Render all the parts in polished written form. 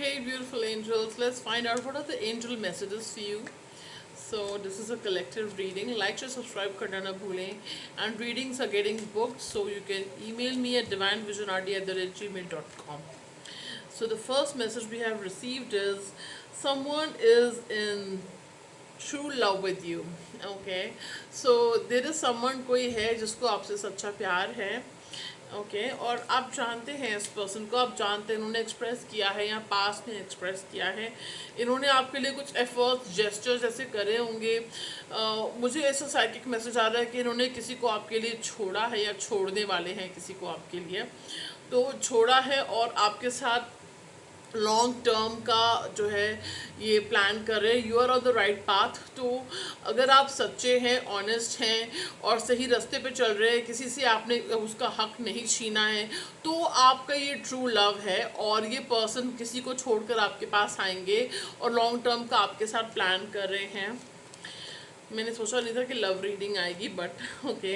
Hey, beautiful angels, let's find out what are the angel messages for you. So, this is a collective reading. Like, share, subscribe, karna na bhulein. And readings are getting booked, so you can email me at divinevisionrd@gmail.com. So, the first message we have received is someone is in true love with you. Okay, so there is someone, कोई है जिसको आपसे सच्चा प्यार है. Okay और आप जानते हैं इस पर्सन को, आप जानते हैं इन्होंने एक्सप्रेस किया है या पास्ट में एक्सप्रेस किया है. इन्होंने आपके लिए कुछ एफर्ट्स जेस्चर्स ऐसे करे होंगे. मुझे ऐसा साइकिक मैसेज आ रहा है कि इन्होंने किसी को आपके लिए छोड़ा है या छोड़ने वाले हैं किसी को आपके लिए. तो छोड़ा है और आपके साथ लॉन्ग टर्म का जो है ये प्लान कर रहे हैं. You are on the right path. तो अगर आप सच्चे हैं, ऑनेस्ट हैं और सही रास्ते पे चल रहे हैं, किसी से आपने उसका हक नहीं छीना है, तो आपका ये ट्रू लव है. और ये पर्सन किसी को छोड़कर आपके पास आएंगे और लॉन्ग टर्म का आपके साथ प्लान कर रहे हैं. मैंने सोचा नहीं था कि लव रीडिंग आएगी, but okay.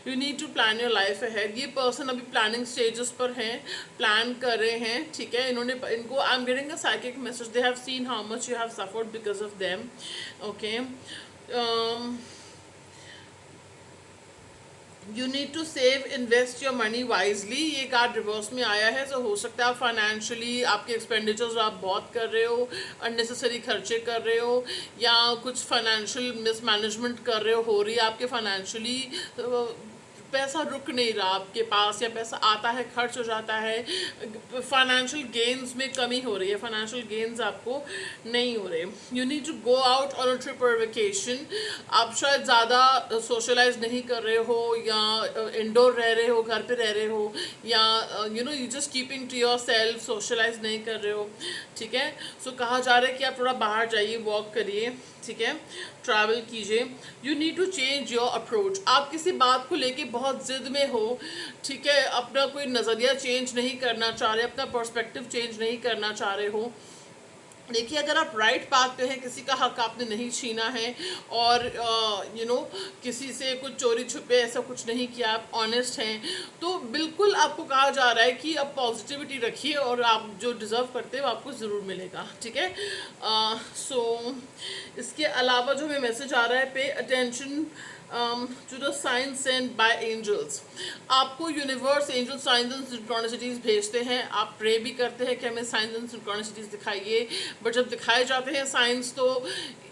You need to plan your life ahead. ये पर्सन अभी प्लानिंग स्टेजेस पर हैं, प्लान कर रहे हैं. ठीक है, इनको I am getting a psychic message. They have seen how much you have suffered because of them. Okay, you need to save, invest your money wisely. ये कार्ड रिवर्स में आया है. तो हो सकता है आप फाइनेंशियली आपके एक्सपेंडिचर्स आप बहुत कर रहे हो, अननेसेसरी खर्चे कर रहे हो, या कुछ फाइनेंशियल मिसमैनेजमेंट कर रहे हो रही है आपके फाइनेंशियली. पैसा रुक नहीं रहा आपके पास, या पैसा आता है खर्च हो जाता है. फाइनेंशियल गेन्स में कमी हो रही है, फाइनेंशियल गेन्स आपको नहीं हो रहे. You need to go out on a trip और वेकेशन. आप शायद ज़्यादा सोशलाइज नहीं कर रहे हो, या इंडोर रह रहे हो, घर पे रह रहे हो, या you just keeping to yourself, socialize नहीं कर रहे हो. ठीक है, सो कहा जा रहा है कि आप थोड़ा बाहर जाइए, वॉक करिए. ठीक है, ट्रैवल कीजिए. You need to change your approach. आप किसी बात को लेके बहुत ज़िद में हो. ठीक है, अपना कोई नज़रिया चेंज नहीं करना चाह रहे, अपना पर्सपेक्टिव चेंज नहीं करना चाह रहे हो. देखिए, अगर आप राइट पाथ पे हैं, किसी का हक आपने नहीं छीना है, और किसी से कुछ चोरी छुपे ऐसा कुछ नहीं किया, आप ऑनेस्ट हैं, तो बिल्कुल आपको कहा जा रहा है कि आप पॉजिटिविटी रखिए और आप जो डिज़र्व करते हो आपको ज़रूर मिलेगा. ठीक है, सो इसके अलावा जो हमें मैसेज आ रहा है, pay attention to the signs send by angels. आपको universe angel signs and synchronicities भेजते हैं. आप प्रे भी करते हैं कि हमें साइंस एंड सिंक्रोनिसिटीज दिखाइए, बट जब दिखाए जाते हैं साइंस तो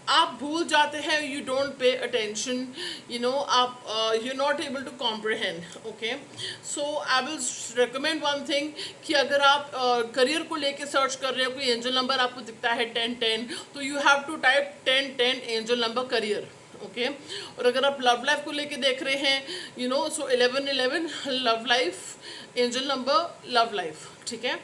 आप भूल जाते हैं. यू डोंट पे अटेंशन, आप you not able to comprehend. Okay, so I will recommend one thing कि अगर आप करियर को लेके सर्च कर रहे हो, कोई एंजल नंबर आपको दिखता है 1010, तो you have to type 1010 angel number career. Okay, और अगर आप लव लाइफ को लेके देख रहे हैं, सो 1111 love life, angel number love life. ठीक है,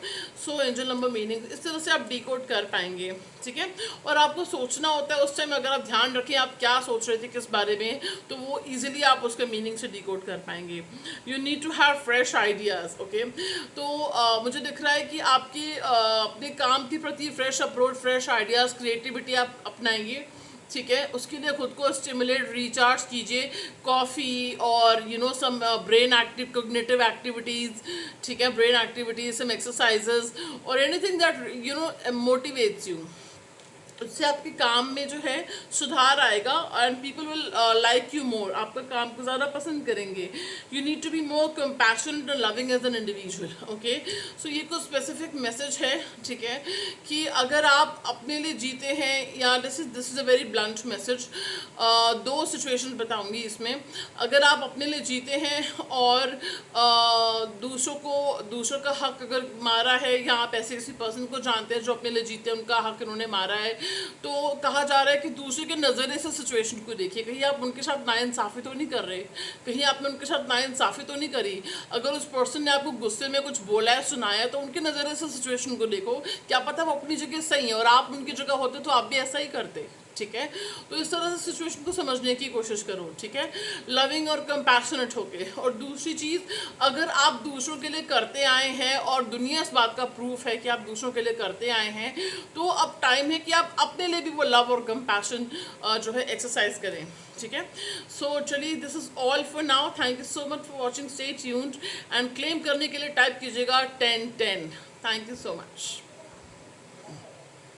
सो एंजल नंबर मीनिंग इस तरह से आप डिकोड कर पाएंगे. ठीक है, और आपको सोचना होता है उस टाइम, अगर आप ध्यान रखें आप क्या सोच रहे थे किस बारे में, तो वो इजीली आप उसके मीनिंग से डिकोड कर पाएंगे. You need to have fresh ideas. Okay, तो मुझे दिख रहा है कि आपकी अपने काम के प्रति fresh approach, fresh ideas, creativity आप अपनाएंगे. ठीक है, उसके लिए खुद को स्टिमुलेट, रिचार्ज कीजिए. कॉफ़ी और some brain active cognitive activities. ठीक है, ब्रेन एक्टिविटीज, सम एक्सरसाइजेज, और एनीथिंग दैट मोटिवेट्स यू. उससे आपके काम में जो है सुधार आएगा, and people will like you more. आपका काम को ज़्यादा पसंद करेंगे. You need to be more compassionate and loving as an individual. Okay, so ये कुछ स्पेसिफिक मैसेज है. ठीक है, कि अगर आप अपने लिए जीते हैं, या this is a very blunt message. दो सिचुएशन बताऊंगी इसमें. अगर आप अपने लिए जीते हैं और दूसरों का हक अगर मारा है, या आप ऐसे किसी पर्सन को जानते हैं जो अपने लिए जीते हैं, उनका हक इन्होंने मारा है, तो कहा जा रहा है कि दूसरे के नज़रिए से सिचुएशन को देखिए. कहीं आप उनके साथ नाइंसाफ़ी तो नहीं कर रहे, कहीं आपने उनके साथ नाइंसाफ़ी तो नहीं करी. अगर उस पर्सन ने आपको गुस्से में कुछ बोला है, सुनाया है, तो उनके नज़रिए से सिचुएशन को देखो. क्या पता वो अपनी जगह सही है और आप उनकी जगह होते तो आप भी ऐसा ही करते. ठीक है, तो इस तरह से सिचुएशन को समझने की कोशिश करो. ठीक है, लविंग और कंपैशनेट होके. और दूसरी चीज़, अगर आप दूसरों के लिए करते आए हैं और दुनिया इस बात का प्रूफ है कि आप दूसरों के लिए करते आए हैं, तो अब टाइम है कि आप अपने लिए भी वो लव और कंपैशन जो है एक्सरसाइज करें. ठीक है, सो चलिए, this is all for now. Thank you so much for watching. Stay tuned, and claim करने के लिए टाइप कीजिएगा 1010. Thank you so much.